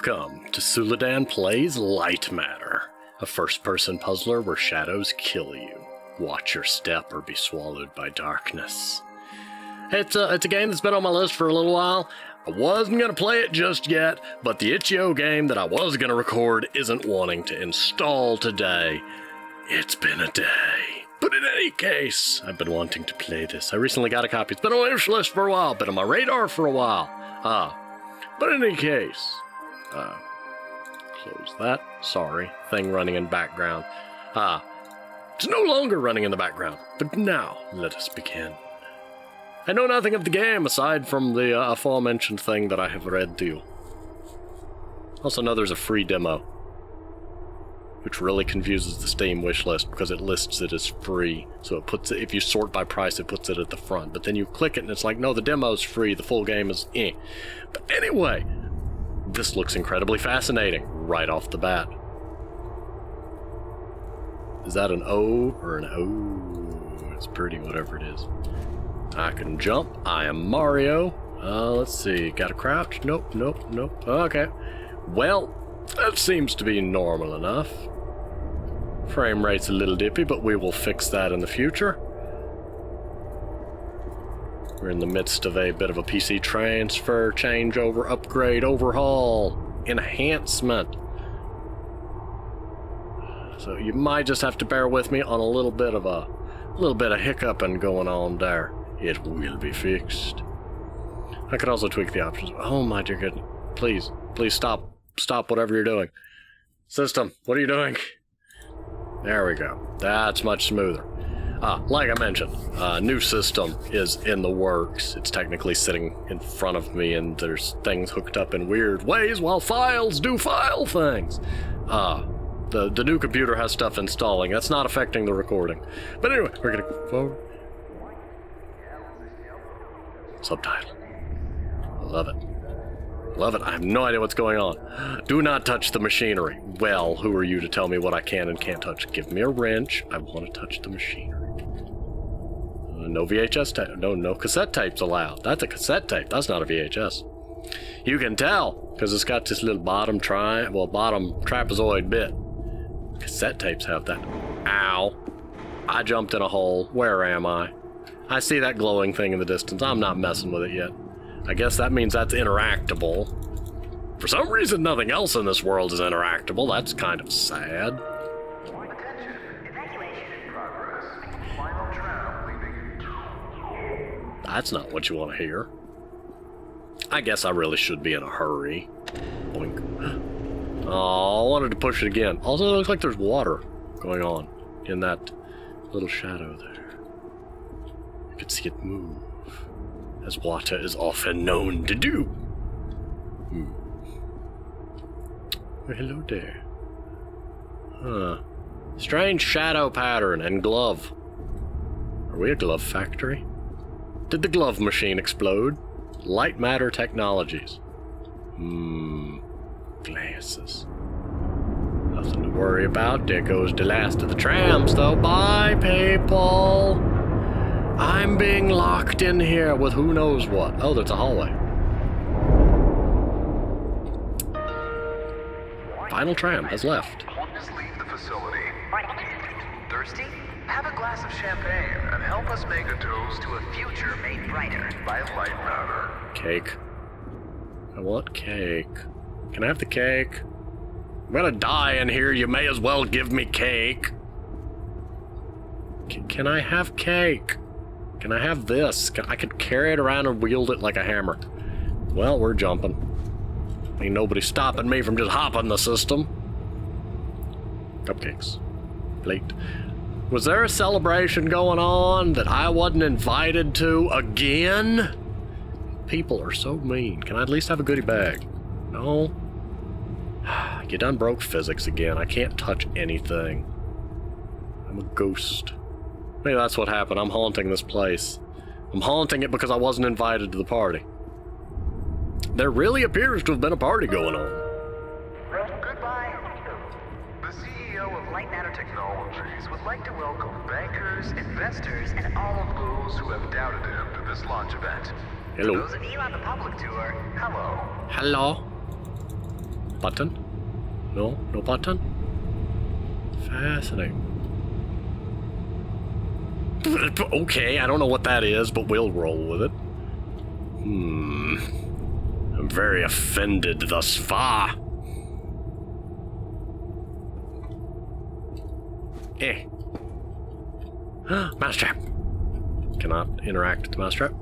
Welcome to Suladan Plays Lightmatter, a first-person puzzler where shadows kill you. Watch your step or be swallowed by darkness. It's a game that's been on my list for a little while. I wasn't going to play it just yet, but the itch.io game that I was going to record isn't wanting to install today. It's been a day. But in any case, I've been wanting to play this. I recently got a copy. It's been on my wish list for a while, been on my radar for a while. But in any case, close that. Sorry, thing running in background. It's no longer running in the background, but now let us begin. I know nothing of the game aside from the aforementioned thing that I have read to you. Also know there's a free demo, which really confuses the Steam wishlist because it lists it as free. So it puts it, if you sort by price, it puts it at the front. But then you click it and it's like, no, the demo's free, the full game is eh. But anyway, this looks incredibly fascinating right off the bat. Is that an O or an O? It's pretty, whatever it is. I can jump. I am Mario. Let's see. Got to crouch? Nope, nope, nope. Okay. Well, that seems to be normal enough. Frame rate's a little dippy, but we will fix that in the future. We're in the midst of a bit of a PC transfer, changeover, upgrade, overhaul, enhancement. So you might just have to bear with me on a little bit of hiccuping going on there. It will be fixed. I could also tweak the options. Oh my dear goodness. Please stop. Stop whatever you're doing. System, what are you doing? There we go. That's much smoother. Like I mentioned, new system is in the works. It's technically sitting in front of me, and there's things hooked up in weird ways while files do file things. The new computer has stuff installing. That's not affecting the recording. But anyway, we're gonna go forward. Subtitle. I love it. Love it. I have no idea what's going on. Do not touch the machinery. Well, who are you to tell me what I can and can't touch? Give me a wrench. I want to touch the machinery. No VHS tape. No cassette tapes allowed. That's a cassette tape. That's not a VHS. You can tell because it's got this little bottom trapezoid bit. Cassette tapes have that. Ow. I jumped in a hole. Where am I? I see that glowing thing in the distance. I'm not messing with it yet. I guess that means that's interactable. For some reason, nothing else in this world is interactable. That's kind of sad. Attention, evacuation in progress. Final tram leaving. That's not what you want to hear. I guess I really should be in a hurry. Boink. Oh, I wanted to push it again. Also, it looks like there's water going on in that little shadow there. You can see it move, as water is often known to do. Well, hello there. Strange shadow pattern and glove. Are we a glove factory? Did the glove machine explode? Lightmatter Technologies. Glasses. Nothing to worry about. There goes the last of the trams, though. Bye, people. I'm being locked in here with who knows what. Oh, there's a hallway. Final tram has left. Please leave the facility. Thirsty? Have a glass of champagne and help us make a toast to a future made brighter by Lightmatter. Cake. I want cake. Can I have the cake? I'm gonna die in here. You may as well give me cake. Can I have cake? Can I have this? I could carry it around and wield it like a hammer. Well, we're jumping. Ain't nobody stopping me from just hopping the system. Cupcakes. Plate. Was there a celebration going on that I wasn't invited to again? People are so mean. Can I at least have a goodie bag? No? You done broke physics again. I can't touch anything. I'm a ghost. Maybe that's what happened. I'm haunting this place. I'm haunting it because I wasn't invited to the party. There really appears to have been a party going on. Goodbye. The CEO of Lightmatter Technologies would like to welcome bankers, investors, and all of those who have doubted him to this launch event. Hello. For those of you on the public tour, hello. Hello. Button? No? No button? Fascinating. Okay, I don't know what that is, but we'll roll with it. I'm very offended thus far. Mousetrap. Cannot interact with the mousetrap.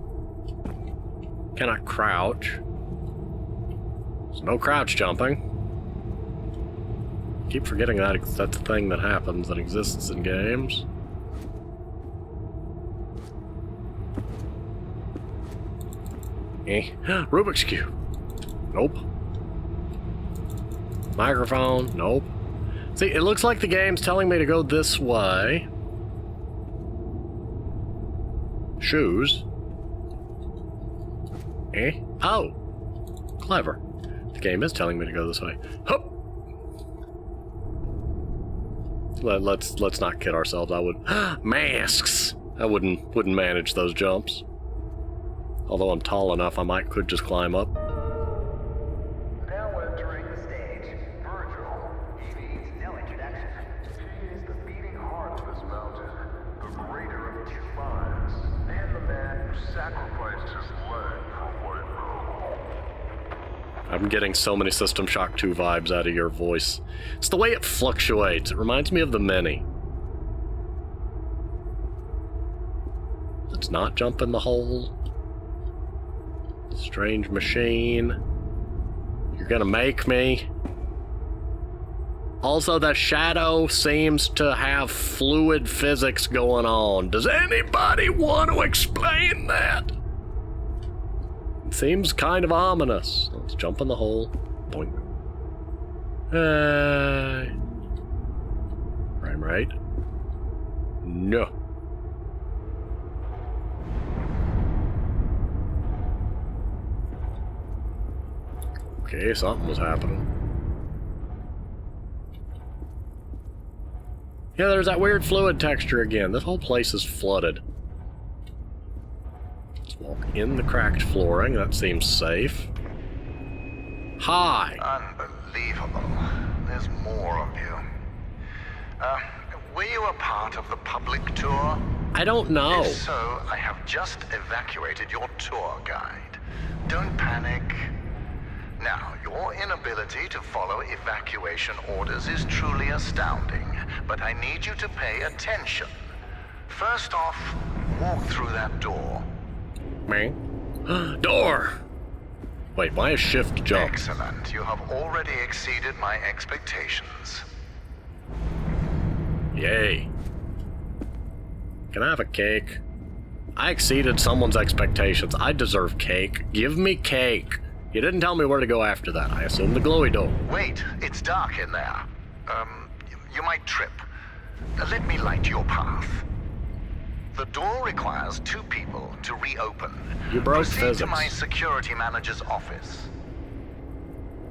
Cannot crouch. There's no crouch jumping. Keep forgetting that that's a thing that happens, that exists in games. Rubik's Cube. Nope. Microphone. Nope. See, it looks like the game's telling me to go this way. Shoes. Oh. Clever. The game is telling me to go this way. Hup! Let's not kid ourselves. I would masks. I wouldn't manage those jumps. Although I'm tall enough, could just climb up. Now entering the stage, Virgil. He needs no introduction. He is the beating heart of this mountain, the greater of two lives, and the man who sacrificed his leg for what it rode. I'm getting so many System Shock 2 vibes out of your voice. It's the way it fluctuates. It reminds me of the Mini. Let's not jump in the hole. Strange machine. You're gonna make me. Also, the shadow seems to have fluid physics going on. Does anybody want to explain that? It seems kind of ominous. Let's jump in the hole. Boink. Right? No. Okay, something was happening. Yeah, there's that weird fluid texture again. This whole place is flooded. Let's walk in the cracked flooring. That seems safe. Hi! Unbelievable. There's more of you. Were you a part of the public tour? I don't know. If so, I have just evacuated your tour guide. Don't panic. Now, your inability to follow evacuation orders is truly astounding, but I need you to pay attention. First off, walk through that door. Me? Door! Wait, why is shift jump? Excellent. You have already exceeded my expectations. Yay. Can I have a cake? I exceeded someone's expectations. I deserve cake. Give me cake. You didn't tell me where to go after that. I assume the glowy door. Wait, it's dark in there. You might trip. Let me light your path. The door requires 2 people to reopen. You broke Proceed physics. to my security manager's office.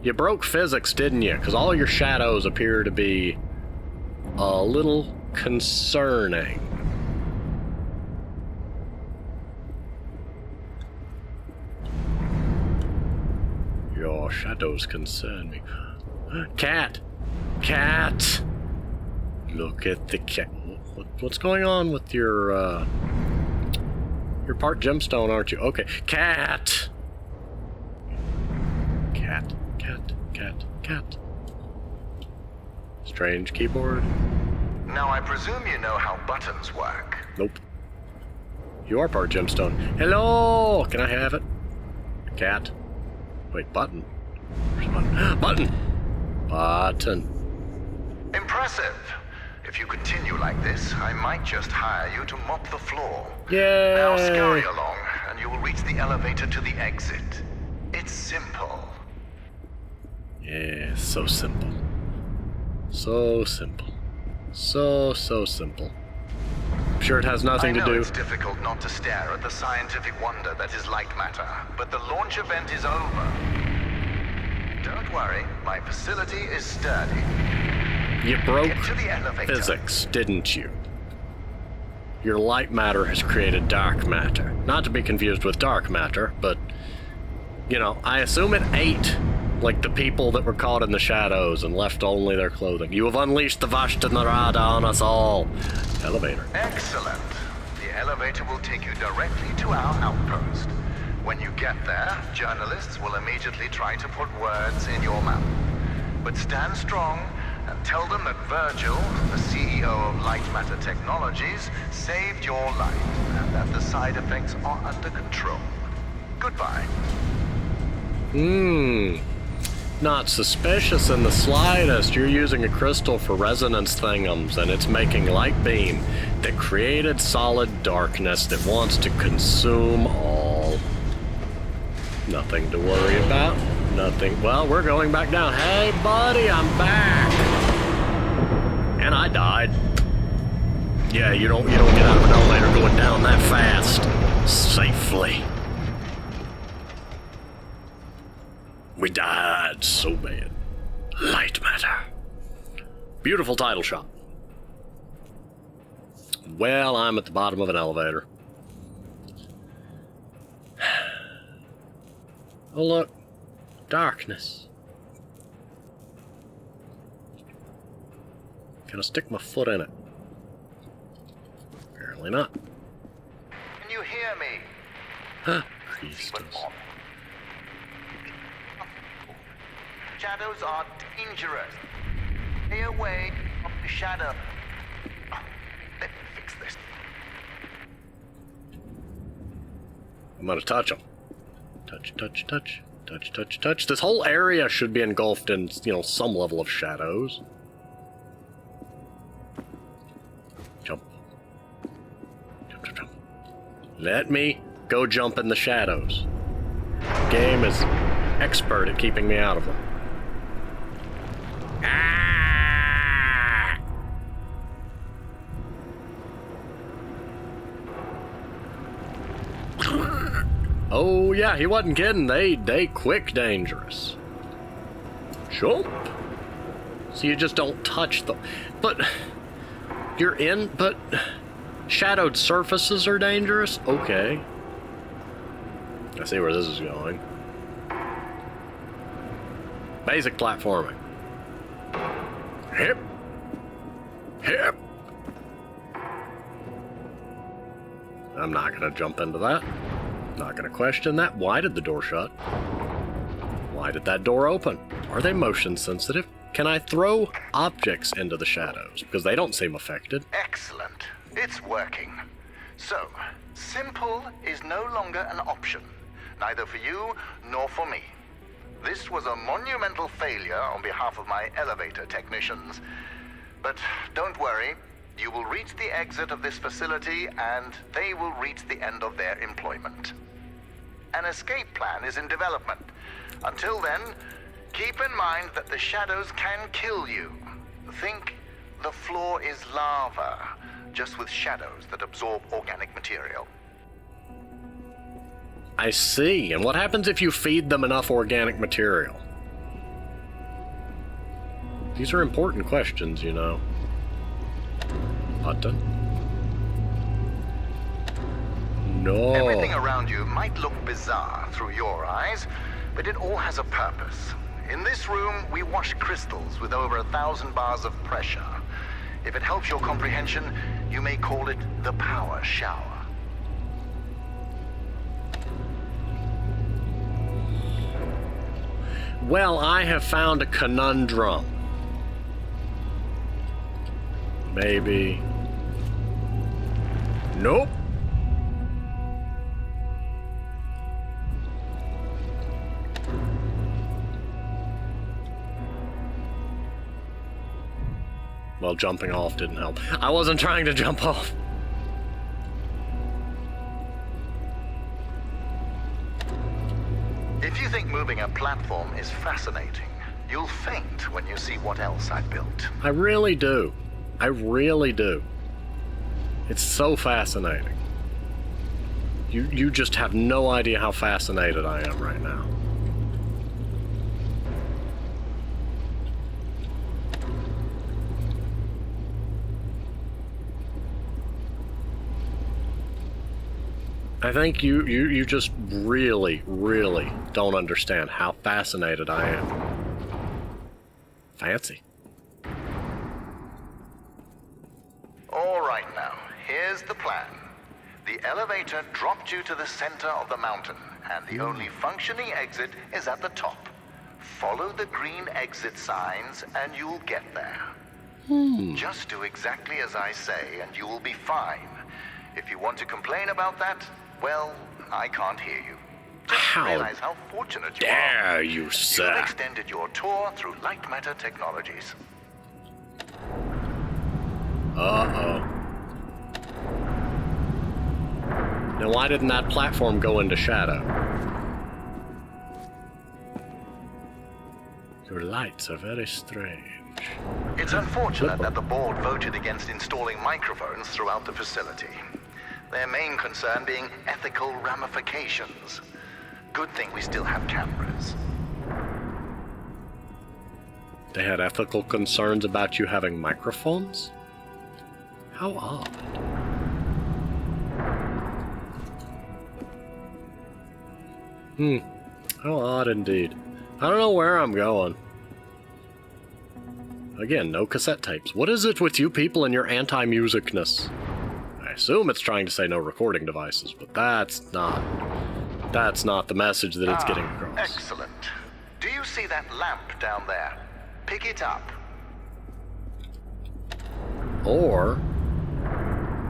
You broke physics, didn't you? Because all your shadows appear to be a little concerning. Your shadows concern me. Cat! Cat! Look at the cat. What's going on with your, You're part gemstone, aren't you? Okay. Cat! Cat. Strange keyboard. Now, I presume you know how buttons work. Nope. You are part gemstone. Hello! Can I have it? Cat. Wait, button. Where's button? Button! Button. Impressive. If you continue like this, I might just hire you to mop the floor. Yay! Now scurry along, and you will reach the elevator to the exit. It's simple. Yeah, so simple. So simple. So simple. I'm sure it has nothing to I know do. it's difficult not to stare at the scientific wonder that is Lightmatter, but the launch event is over. Don't worry, my facility is sturdy. You broke Get to the elevator. physics, didn't you? Your light matter has created dark matter. Not to be confused with dark matter, but, you know, I assume it ate Like the people that were caught in the shadows and left only their clothing. You have unleashed the Vashtanarada on us all. Elevator. Excellent. The elevator will take you directly to our outpost. When you get there, journalists will immediately try to put words in your mouth. But stand strong and tell them that Virgil, the CEO of Lightmatter Technologies, saved your life and that the side effects are under control. Goodbye. Not suspicious in the slightest. You're using a crystal for resonance thingums, and it's making light beam that created solid darkness that wants to consume all. Nothing to worry about. Nothing. Well, we're going back down. Hey, buddy, I'm back. And I died. Yeah, you don't get out of an elevator going down that fast safely. We died so bad. Lightmatter. Beautiful title shot. Well, I'm at the bottom of an elevator. Oh, look. Darkness. Can I stick my foot in it? Apparently not. Can you hear me? Huh. Priestess. Shadows are dangerous. Stay away from the shadow. Let me fix this. I'm gonna touch them. Touch, touch, touch. Touch, touch, touch. This whole area should be engulfed in, some level of shadows. Jump. Jump, jump, jump. Let me go jump in the shadows. The game is expert at keeping me out of them. Ah! Oh yeah, he wasn't kidding. They quick dangerous. Jump. So you just don't touch them. But shadowed surfaces are dangerous? Okay. I see where this is going. Basic platforming. Hip. Hip. I'm not gonna jump into that. Not gonna question that. Why did the door shut? Why did that door open? Are they motion sensitive? Can I throw objects into the shadows? Because they don't seem affected. Excellent. It's working. So, simple is no longer an option. Neither for you nor for me. This was a monumental failure on behalf of my elevator technicians. But don't worry, you will reach the exit of this facility and they will reach the end of their employment. An escape plan is in development. Until then, keep in mind that the shadows can kill you. Think the floor is lava, just with shadows that absorb organic material. I see. And what happens if you feed them enough organic material? These are important questions, Button. No. Everything around you might look bizarre through your eyes, but it all has a purpose. In this room, we wash crystals with over 1,000 bars of pressure. If it helps your comprehension, you may call it the power shower. Well, I have found a conundrum. Maybe. Nope. Well, jumping off didn't help. I wasn't trying to jump off. If you think moving a platform is fascinating, you'll faint when you see what else I've built. I really do. I really do. It's so fascinating. You just have no idea how fascinated I am right now. I think you just really, really don't understand how fascinated I am. Fancy. All right now, here's the plan. The elevator dropped you to the center of the mountain, and the only functioning exit is at the top. Follow the green exit signs, and you'll get there. Just do exactly as I say, and you will be fine. If you want to complain about that, well, I can't hear you. Just realize how fortunate you are. Dare you, sir? You've extended your tour through Lightmatter technologies. Uh-oh. Now, why didn't that platform go into shadow? Your lights are very strange. It's unfortunate that the board voted against installing microphones throughout the facility. Their main concern being ethical ramifications. Good thing we still have cameras. They had ethical concerns about you having microphones? How odd. How odd indeed. I don't know where I'm going. Again, no cassette tapes. What is it with you people and your anti-musicness? I assume it's trying to say no recording devices, but that's not the message that it's getting across. Excellent. Do you see that lamp down there? Pick it up. Or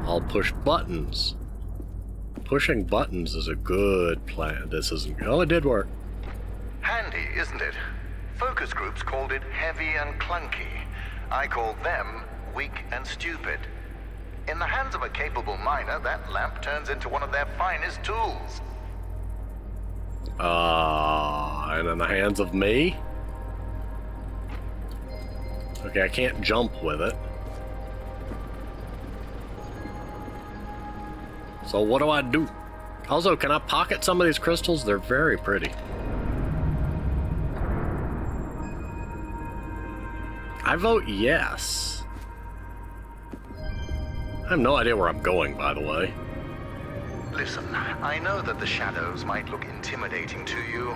I'll push buttons. Pushing buttons is a good plan. This isn't... Oh, it did work. Handy, isn't it? Focus groups called it heavy and clunky. I called them weak and stupid. In the hands of a capable miner, that lamp turns into one of their finest tools. And in the hands of me? Okay, I can't jump with it. So what do I do? Also, can I pocket some of these crystals? They're very pretty. I vote yes. I have no idea where I'm going, by the way. Listen, I know that the shadows might look intimidating to you.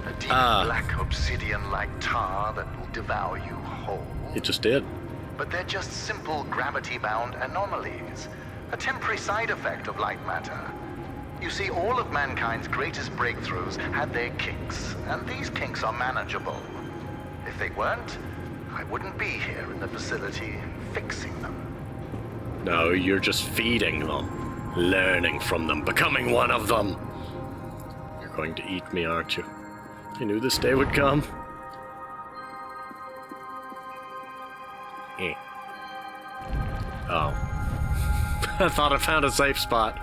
A deep black obsidian-like tar that will devour you whole. It just did. But they're just simple gravity-bound anomalies. A temporary side effect of light matter. You see, all of mankind's greatest breakthroughs had their kinks, and these kinks are manageable. If they weren't, I wouldn't be here in the facility fixing them. No, you're just feeding them, learning from them, becoming one of them. You're going to eat me, aren't you? I knew this day would come. Oh. I thought I found a safe spot.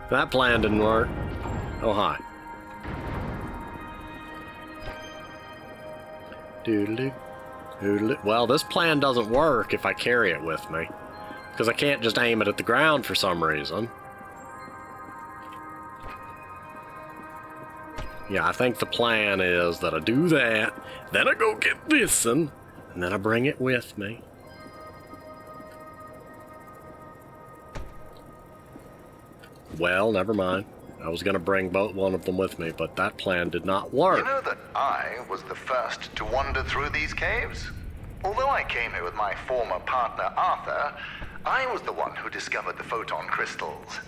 That plan didn't work. Oh, hi. Doodly. Doodly. Well, this plan doesn't work if I carry it with me. Because I can't just aim it at the ground for some reason. Yeah, I think the plan is that I do that, then I go get this one, and then I bring it with me. Well, never mind. I was going to bring one of them with me, but that plan did not work. You know that I was the first to wander through these caves? Although I came here with my former partner, Arthur, I was the one who discovered the photon crystals.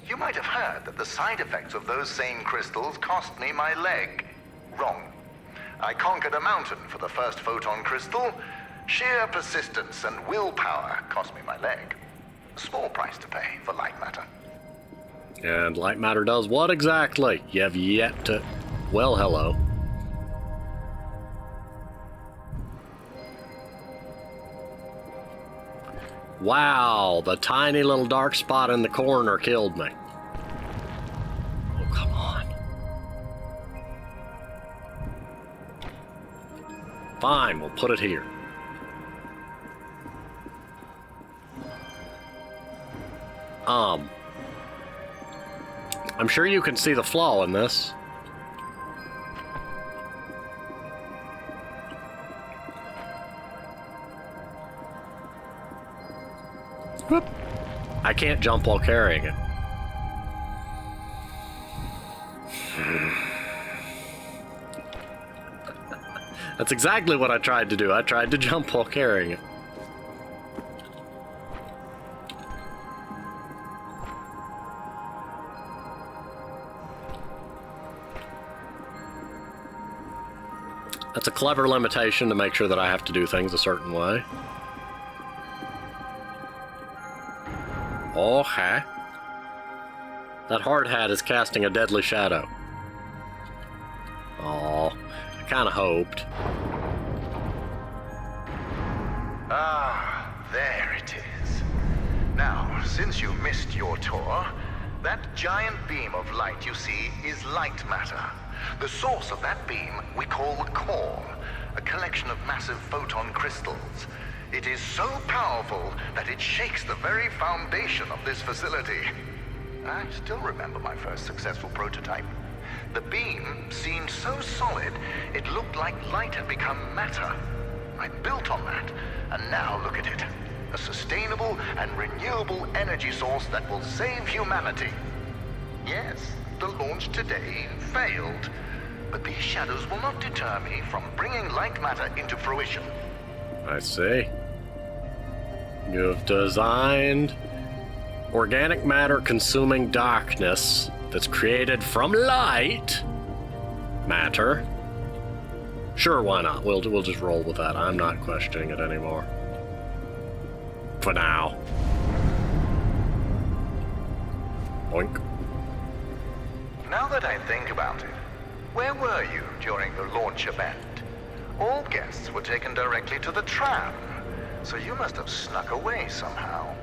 You might have heard that the side effects of those same crystals cost me my leg. Wrong. I conquered a mountain for the first photon crystal. Sheer persistence and willpower cost me my leg. A small price to pay for light matter. And light matter does what exactly? You have yet to... Well, hello. Wow, the tiny little dark spot in the corner killed me. Oh, come on. Fine, we'll put it here. I'm sure you can see the flaw in this. Whoop. I can't jump while carrying it. That's exactly what I tried to do. I tried to jump while carrying it. That's a clever limitation to make sure that I have to do things a certain way. Okay. That hard hat is casting a deadly shadow. Oh, I kind of hoped. Ah, there it is. Now, since you missed your tour, that giant beam of light you see is Lightmatter. The source of that beam we call the core, a collection of massive photon crystals. It is so powerful that it shakes the very foundation of this facility. I still remember my first successful prototype. The beam seemed so solid, it looked like light had become matter. I built on that, and now look at it. A sustainable and renewable energy source that will save humanity. Yes, the launch today failed, but these shadows will not deter me from bringing Lightmatter into fruition. I see. You've designed organic matter consuming darkness that's created from light matter. Sure, why not? We'll just roll with that. I'm not questioning it anymore. For now. Boink. Now that I think about it, where were you during the launch event? All guests were taken directly to the tram, so you must have snuck away somehow.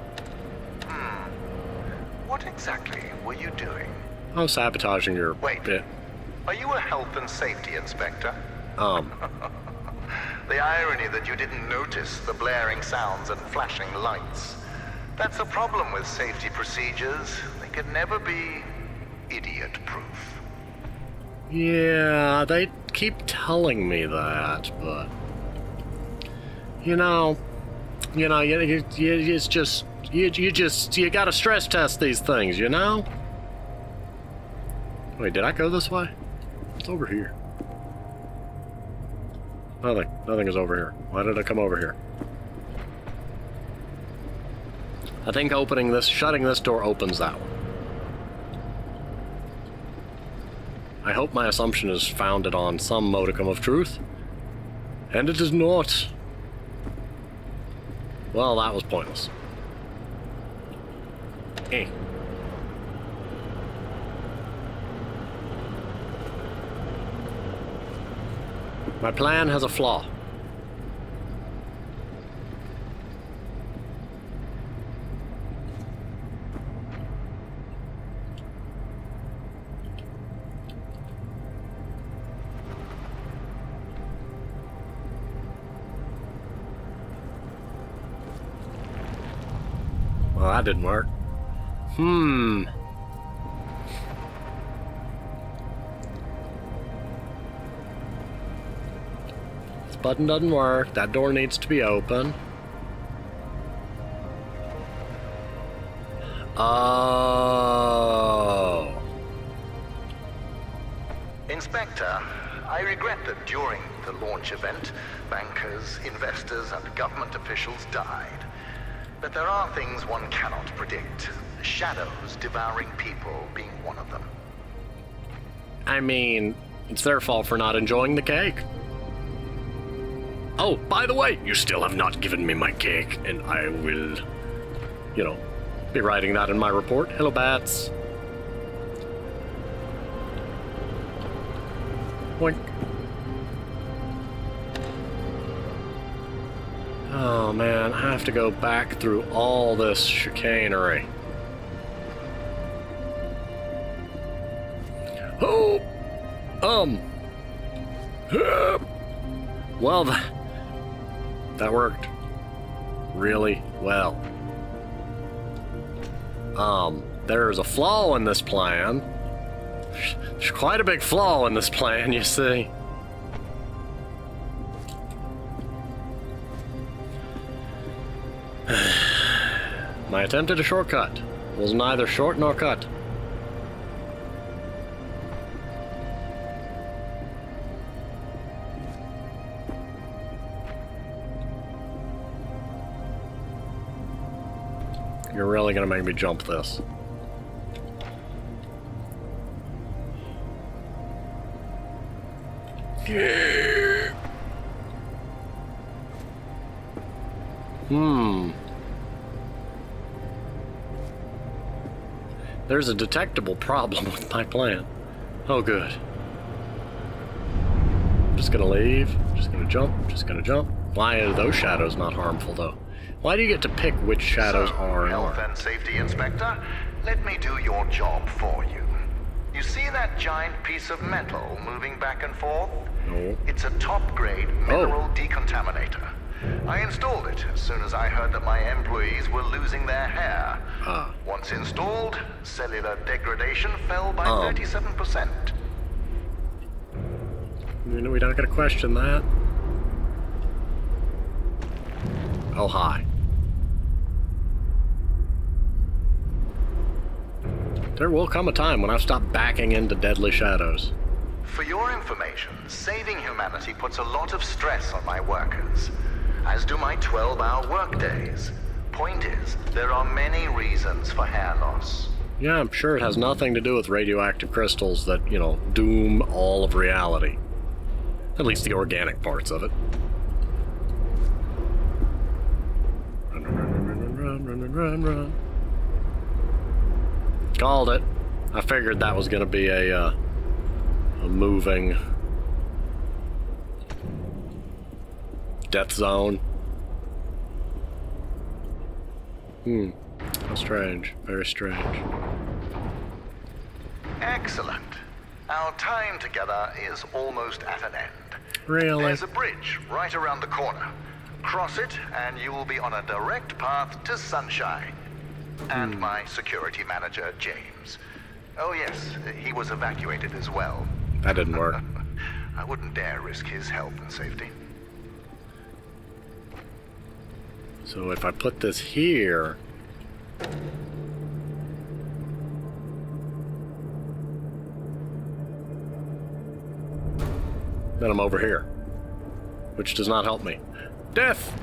What exactly were you doing? I'm sabotaging your Wait. bit. Are you a health and safety inspector? The irony that you didn't notice the blaring sounds and flashing lights. That's a problem with safety procedures. They can never be idiot-proof. Yeah, they keep telling me that, but you it's just you gotta stress test these things, you know? Wait, did I go this way? It's over here. Nothing is over here. Why did I come over here? I think shutting this door opens that one. I hope my assumption is founded on some modicum of truth. And it is not. Well, that was pointless. Eh. My plan has a flaw. Well, that didn't work. This button doesn't work. That door needs to be open. Oh. Inspector, I regret that during the launch event, bankers, investors, and government officials died. But there are things one cannot predict. Shadows devouring people being one of them. I mean, it's their fault for not enjoying the cake. Oh, by the way, you still have not given me my cake, and I will, be writing that in my report. Hello, bats. Boink. Oh man, I have to go back through all this chicanery. Oh! Well, that worked really well. There's a flaw in this plan. There's quite a big flaw in this plan, you see. My attempt at a shortcut was neither short nor cut. You're really gonna make me jump this. There's a detectable problem with my plan. Oh, good. I'm just gonna leave. Just gonna jump. Just gonna jump. Why are those shadows not harmful, though? Why do you get to pick which shadows are and Health aren't? and Safety Inspector, let me do your job for you. You see that giant piece of metal moving back and forth? No. It's a top-grade mineral decontaminator. I installed it as soon as I heard that my employees were losing their hair. Once installed, cellular degradation fell by 37%. You know, we're not gonna question that. Oh, hi. There will come a time when I stop backing into deadly shadows. For your information, saving humanity puts a lot of stress on my workers, as do my 12-hour workdays. Point is, there are many reasons for hair loss. Yeah, I'm sure it has nothing to do with radioactive crystals that, you know, doom all of reality. At least the organic parts of it. Run, run, run, run, run, run, run, run, run. Called it. I figured that was gonna be a moving death zone. How strange. Very strange. Excellent. Our time together is almost at an end. Really? There's a bridge right around the corner. Cross it, and you will be on a direct path to sunshine. And my security manager, James. Oh yes, he was evacuated as well. That didn't work. I wouldn't dare risk his health and safety. So if I put this here... then I'm over here. Which does not help me. Death!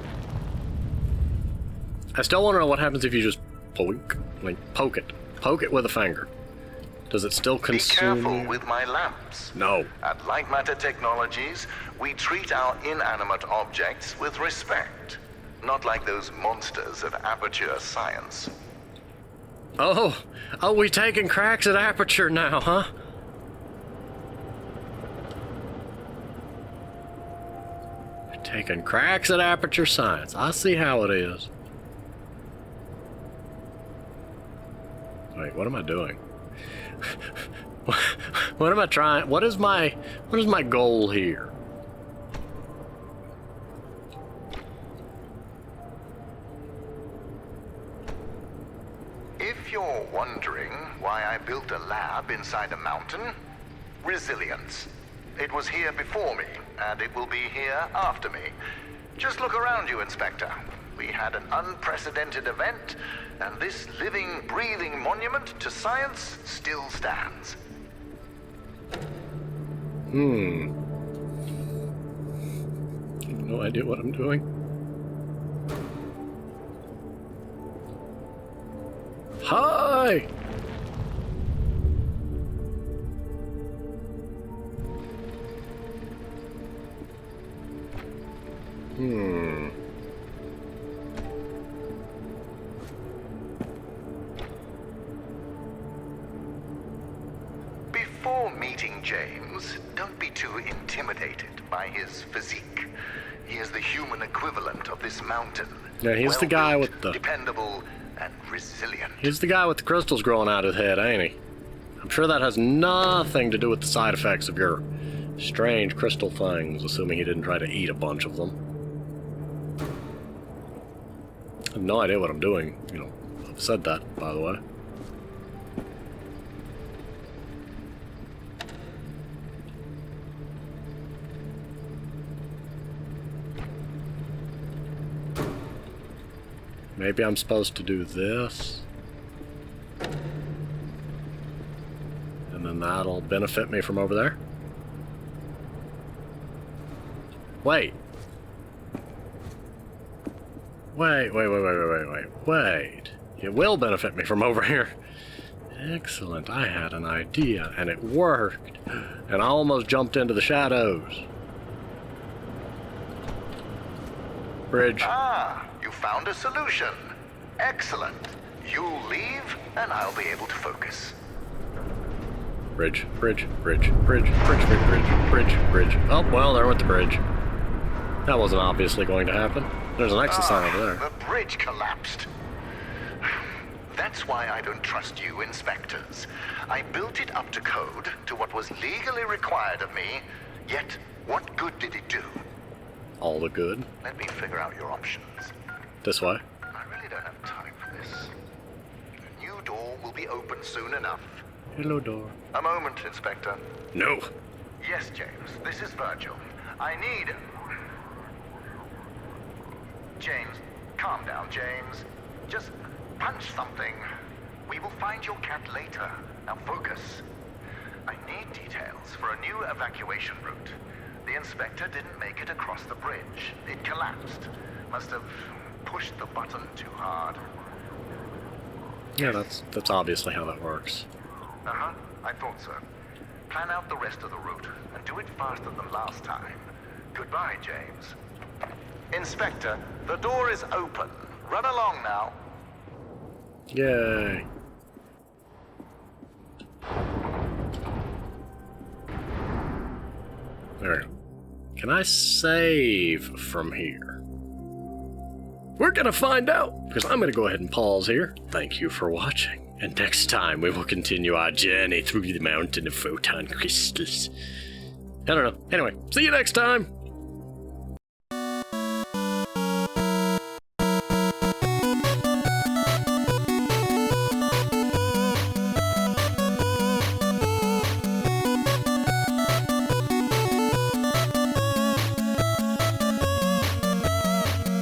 I still want to know what happens if you just poke it. Poke it with a finger. Does it still consume? Be careful with my lamps. No. At Lightmatter Technologies, we treat our inanimate objects with respect. Not like those monsters of Aperture Science. Oh, we taking cracks at Aperture now, huh? We're taking cracks at Aperture Science. I see how it is. Wait, what am I doing? What am I trying? What is my goal here? If you're wondering why I built a lab inside a mountain, resilience. It was here before me, and it will be here after me. Just look around you, Inspector. We had an unprecedented event, and this living, breathing monument to science still stands. No idea what I'm doing. Hi! Before meeting James, don't be too intimidated by his physique. He is the human equivalent of this mountain. Yeah, he's the guy Well-built, with the... dependable and resilient. He's the guy with the crystals growing out of his head, ain't he? I'm sure that has nothing to do with the side effects of your strange crystal things, assuming he didn't try to eat a bunch of them. I have no idea what I'm doing, you know. I've said that, by the way. Maybe I'm supposed to do this. And then that'll benefit me from over there. Wait. Wait. It will benefit me from over here. Excellent. I had an idea, and it worked. And I almost jumped into the shadows. Bridge. Ah, you found a solution. Excellent. You leave, and I'll be able to focus. Bridge, bridge, bridge, bridge, bridge, bridge, bridge, bridge, bridge. Oh, well, there went the bridge. That wasn't obviously going to happen. There's an exit sign over there. The bridge collapsed. That's why I don't trust you, inspectors. I built it up to code, to what was legally required of me, yet what good did it do? All the good. Let me figure out your options. This way. I really don't have time for this. The new door will be open soon enough. Hello, door. A moment, Inspector. No. Yes, James, this is Virgil. I need... James, calm down, James. Just punch something. We will find your cat later. Now focus. I need details for a new evacuation route. The inspector didn't make it across the bridge. It collapsed. Must have pushed the button too hard. Yeah, that's obviously how that works. Uh-huh, I thought so. Plan out the rest of the route, and do it faster than last time. Goodbye, James. Inspector, the door is open. Run along now. Yay. There we go. Can I save from here? We're gonna find out, because I'm gonna go ahead and pause here. Thank you for watching, and next time we will continue our journey through the mountain of photon crystals. I don't know. Anyway, see you next time!